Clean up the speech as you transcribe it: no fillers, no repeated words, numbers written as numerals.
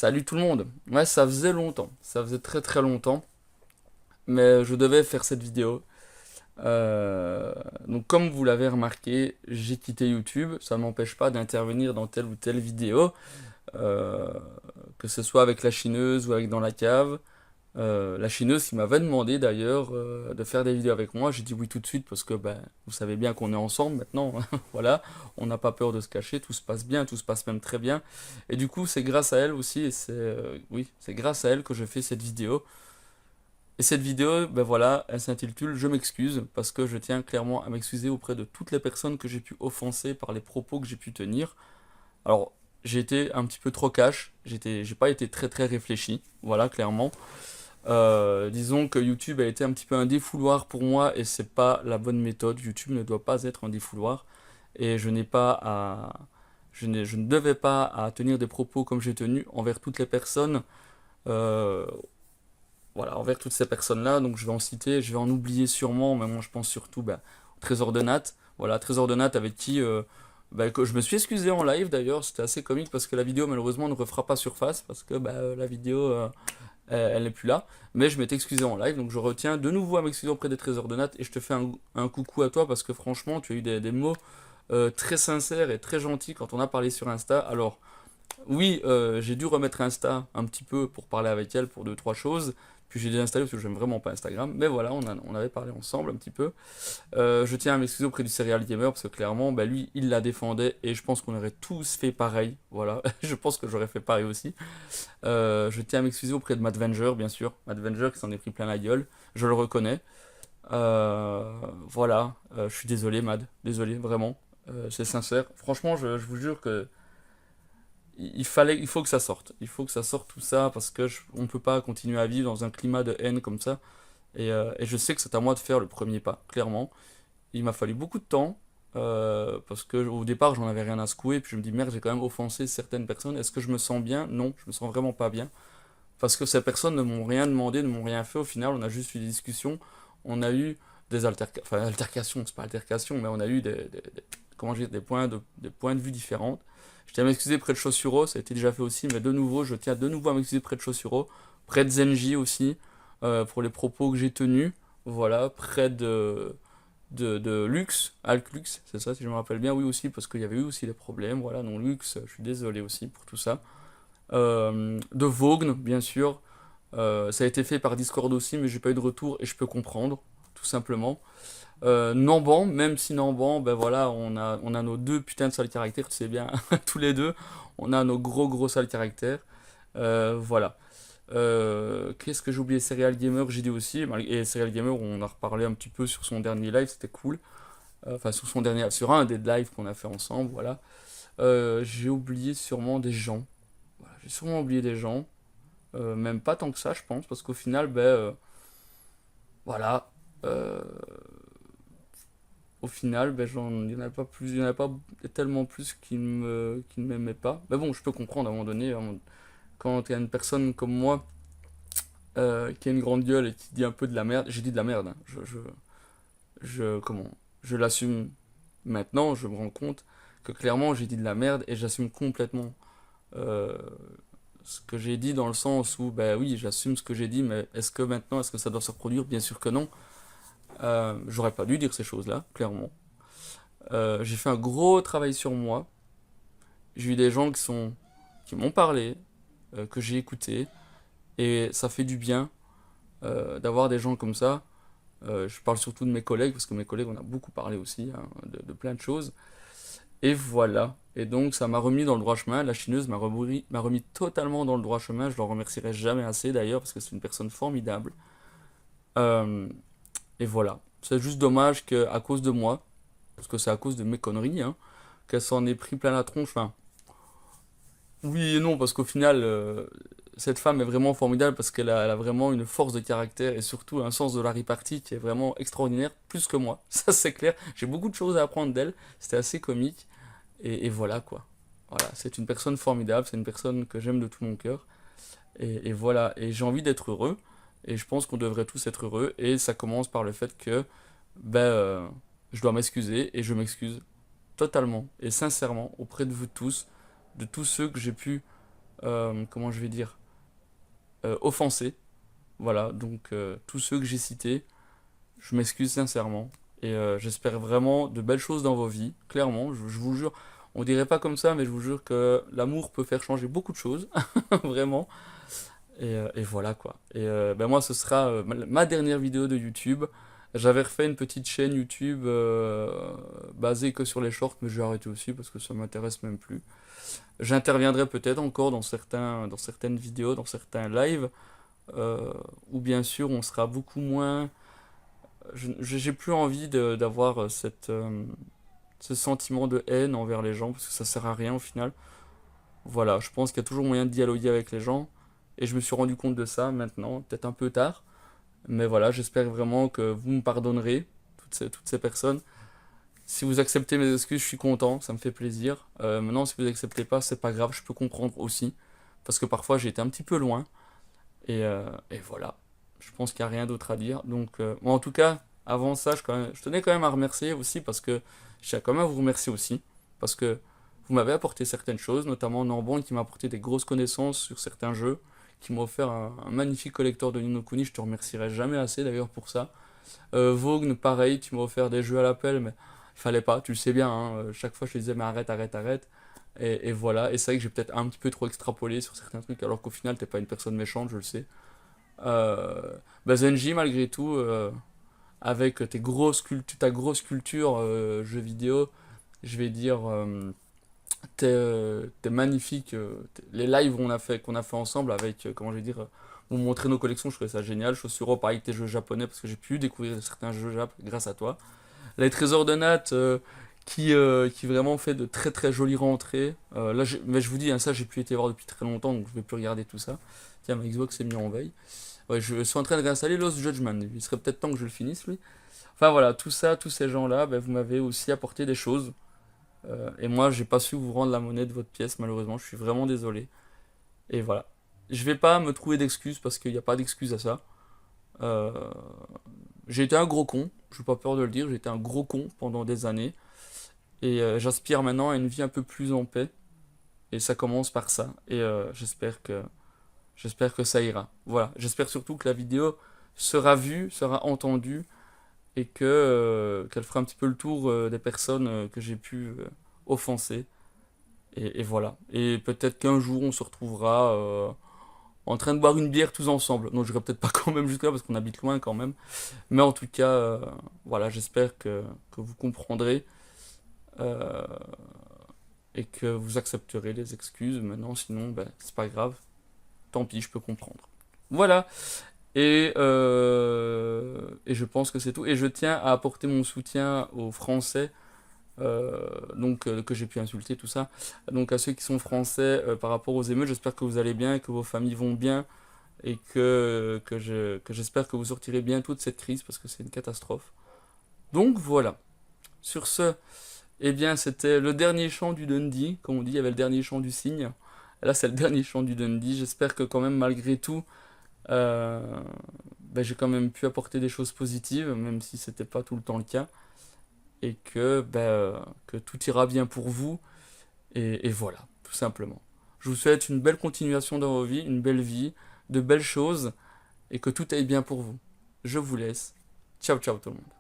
Salut tout le monde. Ouais, ça faisait longtemps. Ça faisait très très longtemps. Mais je devais faire cette vidéo. Euh, donc comme vous l'avez remarqué, j'ai quitté YouTube. Ça ne m'empêche pas d'intervenir dans telle ou telle vidéo. euh, que ce soit avec la chineuse ou avec dans la cave. La chineuse qui m'avait demandé d'ailleurs de faire des vidéos avec moi. J'ai dit oui tout de suite parce que ben, vous savez bien qu'on est ensemble maintenant. Voilà, on n'a pas peur de se cacher, tout se passe bien, tout se passe même très bien. Et du coup, c'est grâce à elle aussi, et oui, c'est grâce à elle que je fais cette vidéo. Et cette vidéo, ben voilà, elle s'intitule Je m'excuse parce que je tiens clairement à m'excuser auprès de toutes les personnes que j'ai pu offenser par les propos que j'ai pu tenir. Alors, j'ai été un petit peu trop cash, j'ai pas été très très réfléchi, voilà, clairement. Disons que YouTube a été un petit peu un défouloir pour moi et c'est pas la bonne méthode. YouTube ne doit pas être un défouloir et je n'ai pas à, je ne devais pas à tenir des propos comme j'ai tenu envers toutes les personnes, euh, voilà, envers toutes ces personnes-là. Donc je vais en citer, je vais en oublier sûrement, mais moi je pense surtout bah, au Trésor de Nat. Voilà, Trésor de Nat avec qui bah, que je me suis excusé en live d'ailleurs. C'était assez comique parce que la vidéo malheureusement ne refera pas surface parce que bah, la vidéo elle n'est plus là. Mais je m'étais excusé en live, donc je retiens de nouveau à m'excuser auprès des Trésors de Nat et je te fais un coucou à toi parce que franchement, tu as eu des mots très sincères et très gentils quand on a parlé sur Insta. Alors, oui, j'ai dû remettre Insta un petit peu pour parler avec elle pour deux, trois choses. Puis j'ai désinstallé parce que j'aime vraiment pas Instagram. Mais voilà, on avait parlé ensemble un petit peu. Je tiens à m'excuser auprès du Serial Gamer parce que clairement, bah, lui, il la défendait et je pense qu'on aurait tous fait pareil. Voilà, je pense que j'aurais fait pareil aussi. Je tiens à m'excuser auprès de Madvenger, bien sûr. Madvenger qui s'en est pris plein la gueule. Je le reconnais. Voilà, je suis désolé, Mad. Désolé, vraiment. C'est sincère. Franchement, je vous jure que il faut que ça sorte. Il faut que ça sorte tout ça parce que on peut pas continuer à vivre dans un climat de haine comme ça. Et je sais que c'est à moi de faire le premier pas, clairement. Il m'a fallu beaucoup de temps parce que au départ j'en avais rien à secouer. Puis je me dis merde, j'ai quand même offensé certaines personnes. Est-ce que je me sens bien? Non, je me sens vraiment pas bien. Parce que ces personnes ne m'ont rien demandé, ne m'ont rien fait. Au final, on a juste eu des discussions. On a eu des altercations, c'est pas altercations, mais on a eu comment dire, des points de vue différents. Je tiens à m'excuser près de Chaussuro, ça a été déjà fait aussi, mais de nouveau, je tiens de nouveau à m'excuser près de Chaussuro, près de Zenji aussi, pour les propos que j'ai tenus. Voilà, près de Lux, Alc Lux, c'est ça si je me rappelle bien, oui aussi, parce qu'il y avait eu aussi des problèmes. Voilà, non, Lux, je suis désolé aussi pour tout ça. De Vogne, bien sûr. Ça a été fait par Discord aussi, mais j'ai pas eu de retour et je peux comprendre, tout simplement. Namban, même si Namban, ben voilà, on a nos deux putains de sales caractères, tu sais bien, tous les deux, on a nos gros sales caractères. Voilà. Qu'est-ce que j'ai oublié? Serial Gamer, j'ai dit aussi. Et Serial Gamer, on a reparlé un petit peu sur son dernier live, c'était cool. Enfin, sur un des lives qu'on a fait ensemble, voilà. J'ai oublié sûrement des gens. Voilà, j'ai sûrement oublié des gens. Même pas tant que ça, je pense, parce qu'au final, ben voilà. Euh, Au final, ben, il y en a pas plus, il y en a pas tellement plus qui ne m'aimaient pas. Mais bon, je peux comprendre à un moment donné, quand il y a une personne comme moi qui a une grande gueule et qui dit un peu de la merde, j'ai dit de la merde, hein. Comment, je l'assume maintenant, je me rends compte que clairement j'ai dit de la merde et j'assume complètement euh, ce que j'ai dit dans le sens où, ben oui, j'assume ce que j'ai dit, mais est-ce que ça doit se reproduire? Bien sûr que non. J'aurais pas dû dire ces choses-là, clairement. J'ai fait un gros travail sur moi. J'ai eu des gens qui m'ont parlé, que j'ai écouté, et ça fait du bien d'avoir des gens comme ça. Je parle surtout de mes collègues, parce que mes collègues, on a beaucoup parlé aussi hein, de plein de choses. Et voilà. Et donc, ça m'a remis dans le droit chemin. La chineuse m'a remis totalement dans le droit chemin. Je l'en remercierai jamais assez d'ailleurs, parce que c'est une personne formidable. Euh, et voilà. C'est juste dommage qu'à cause de moi, parce que c'est à cause de mes conneries, hein, qu'elle s'en ait pris plein la tronche. Enfin, oui et non, parce qu'au final, cette femme est vraiment formidable parce elle a vraiment une force de caractère et surtout un sens de la répartie qui est vraiment extraordinaire, plus que moi. Ça, c'est clair. J'ai beaucoup de choses à apprendre d'elle. C'était assez comique. Et voilà quoi. Voilà, c'est une personne formidable, c'est une personne que j'aime de tout mon cœur. Et voilà, et j'ai envie d'être heureux. Et je pense qu'on devrait tous être heureux. Et ça commence par le fait que ben, je dois m'excuser et je m'excuse totalement et sincèrement auprès de vous tous, de tous ceux que j'ai pu comment je vais dire, offensés. Voilà, donc tous ceux que j'ai cités, je m'excuse sincèrement. Et j'espère vraiment de belles choses dans vos vies, clairement, je vous jure. On dirait pas comme ça, mais je vous jure que l'amour peut faire changer beaucoup de choses, vraiment. Et voilà quoi. Et ben moi, ce sera ma dernière vidéo de YouTube. J'avais refait une petite chaîne YouTube basée que sur les shorts, mais j'ai arrêté aussi parce que ça m'intéresse même plus. J'interviendrai peut-être encore dans certaines vidéos, dans certains lives, où bien sûr on sera beaucoup moins. J'ai plus envie d'avoir ce sentiment de haine envers les gens parce que ça sert à rien au final. Voilà, je pense qu'il y a toujours moyen de dialoguer avec les gens. Et je me suis rendu compte de ça maintenant, peut-être un peu tard. Mais voilà, j'espère vraiment que vous me pardonnerez, toutes ces personnes. Si vous acceptez mes excuses, je suis content, ça me fait plaisir. Maintenant, si vous acceptez pas, c'est pas grave, je peux comprendre aussi. Parce que parfois, j'ai été un petit peu loin. Et voilà, je pense qu'il n'y a rien d'autre à dire. Donc, bon, en tout cas, avant ça, je tenais quand même à remercier aussi parce que je tiens quand même à vous remercier aussi. Parce que vous m'avez apporté certaines choses, notamment Nambon qui m'a apporté des grosses connaissances sur certains jeux, qui m'a offert un magnifique collector de Ni no Kuni, je te remercierai jamais assez d'ailleurs pour ça. Vogue, pareil, tu m'as offert des jeux à l'appel, mais il fallait pas, tu le sais bien, hein, chaque fois je te disais mais arrête, arrête, arrête. Et voilà, et c'est vrai que j'ai peut-être un petit peu trop extrapolé sur certains trucs, alors qu'au final t'es pas une personne méchante, je le sais. Bah Zenji, malgré tout, avec ta grosse culture jeux vidéo, je vais dire, t'es magnifique. Les lives qu'on a fait ensemble avec, comment je vais dire, vous montrer nos collections, je trouvais ça génial. Je suis aussi heureux pareil avec tes jeux japonais parce que j'ai pu découvrir certains jeux jap grâce à toi. Les trésors de Nat qui vraiment fait de très très jolies rentrées. Là, mais je vous dis, hein, ça j'ai pu été voir depuis très longtemps donc je vais plus regarder tout ça. Tiens, ma Xbox est mis en veille. Ouais, je suis en train de réinstaller Lost Judgment. Il serait peut-être temps que je le finisse lui. Enfin voilà, tout ça, tous ces gens-là, ben, vous m'avez aussi apporté des choses. Et moi, j'ai pas su vous rendre la monnaie de votre pièce, malheureusement. Je suis vraiment désolé. Et voilà. Je vais pas me trouver d'excuses parce qu'il n'y a pas d'excuses à ça. Euh, j'ai été un gros con, je n'ai pas peur de le dire, j'ai été un gros con pendant des années. Et j'aspire maintenant à une vie un peu plus en paix. Et ça commence par ça. Et j'espère que ça ira. Voilà. J'espère surtout que la vidéo sera vue, sera entendue et qu'elle fera un petit peu le tour des personnes que j'ai pu offenser. Et voilà. Et peut-être qu'un jour on se retrouvera en train de boire une bière tous ensemble. Non, je n'irai peut-être pas quand même jusque-là parce qu'on habite loin quand même. Mais en tout cas, voilà, j'espère que vous comprendrez euh, et que vous accepterez les excuses. Maintenant, sinon, ben, c'est pas grave. Tant pis, je peux comprendre. Voilà. Et je pense que c'est tout. Et je tiens à apporter mon soutien aux Français que j'ai pu insulter, tout ça. Donc à ceux qui sont français par rapport aux émeutes, j'espère que vous allez bien, que vos familles vont bien et que j'espère que vous sortirez bientôt de cette crise parce que c'est une catastrophe. Donc voilà. Sur ce, eh bien c'était le dernier chant du Dundee, comme on dit, il y avait le dernier chant du cygne. Et là c'est le dernier chant du Dundee. J'espère que quand même malgré tout, euh, ben, j'ai quand même pu apporter des choses positives, même si c'était pas tout le temps le cas et que tout ira bien pour vous. Et voilà, tout simplement. Je vous souhaite une belle continuation dans vos vies, une belle vie, de belles choses, et que tout aille bien pour vous. Je vous laisse. Ciao, ciao tout le monde.